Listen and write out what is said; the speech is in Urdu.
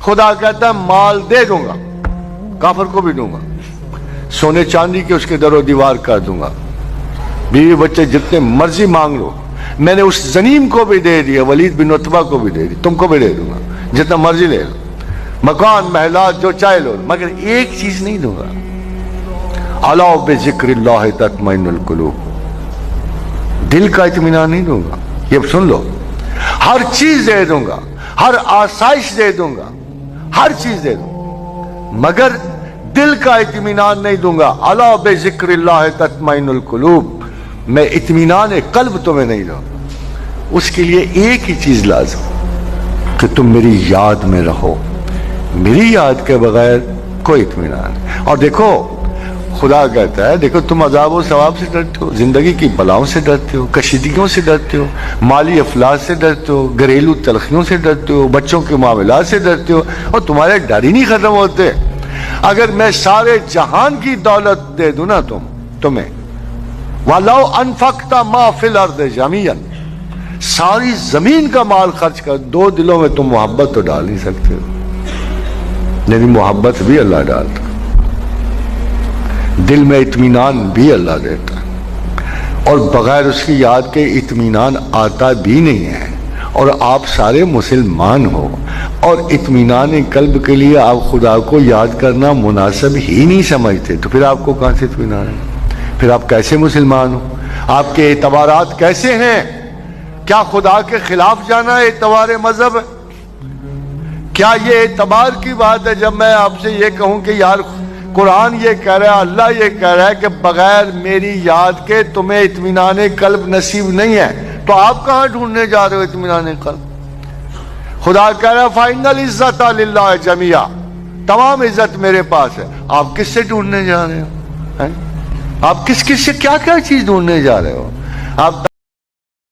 خدا کہتا ہے مال دے دوں گا، کافر کو بھی دوں گا، سونے چاندی کے اس کے در و دیوار کر دوں گا، بیوی بچے جتنے مرضی مانگ لو، میں نے اس زنیم کو بھی دے دیا، ولید بن عتبہ کو بھی دے دی، تم کو بھی دے دوں گا، جتنا مرضی لے لو، مکان محلات جو چاہے لو، مگر ایک چیز نہیں دوں گا، الا بذکر اللہ تطمئن القلوب، دل کا اطمینان نہیں دوں گا۔ یہ سن لو، ہر چیز دے دوں گا، ہر آسائش دے دوں گا، ہر چیز دے دوں گا، مگر دل کا اطمینان نہیں دوں گا۔ الا بذکر اللہ تطمئن القلوب، میں اطمینان قلب تمہیں نہیں دوں گا۔ اس کے لیے ایک ہی چیز لازم کہ تم میری یاد میں رہو، میری یاد کے بغیر کوئی اطمینان نہیں۔ اور دیکھو خدا کہتا ہے، دیکھو تم عذاب و ثواب سے ڈرتے ہو، زندگی کی بلاؤں سے ڈرتے ہو، کشیدگیوں سے ڈرتے ہو، مالی افلاس سے ڈرتے ہو، گھریلو تلخیوں سے ڈرتے ہو، بچوں کے معاملات سے ڈرتے ہو، اور تمہارے ڈر ہی نہیں ختم ہوتے۔ اگر میں سارے جہان کی دولت دے دوں نا تمہیں، وَلَوْ أَنفَقْتَ مَا فِي الْأَرْضِ جَمِيعًا، ساری زمین کا مال خرچ کر، دو دلوں میں تم محبت تو ڈال نہیں سکتے ہو، یعنی محبت بھی اللہ ڈالتا، دل میں اطمینان بھی اللہ دیتا ہے، اور بغیر اس کی یاد کے اطمینان آتا بھی نہیں ہے۔ اور آپ سارے مسلمان ہو اور اطمینان قلب کے لیے آپ خدا کو یاد کرنا مناسب ہی نہیں سمجھتے، تو پھر آپ کو کہاں سے اطمینان ہے؟ پھر آپ کیسے مسلمان ہو؟ آپ کے اعتبارات کیسے ہیں؟ کیا خدا کے خلاف جانا ہے اعتبار مذہب؟ کیا یہ اعتبار کی بات ہے جب میں آپ سے یہ کہوں کہ یار قرآن یہ کہہ رہا ہے، اللہ یہ کہہ رہا ہے کہ بغیر میری یاد کے تمہیں اطمینان قلب نصیب نہیں ہے، تو آپ کہاں ڈھونڈنے جا رہے ہو اطمینان قلب؟ خدا کہہ رہا ہے فَإِنَّ الْعِزَّةَ لِلَّهِ جَمِيعًا، تمام عزت میرے پاس ہے۔ آپ کس سے ڈھونڈنے جا رہے ہو؟ آپ کس سے کیا کیا چیز ڈھونڈنے جا رہے ہو؟ آپ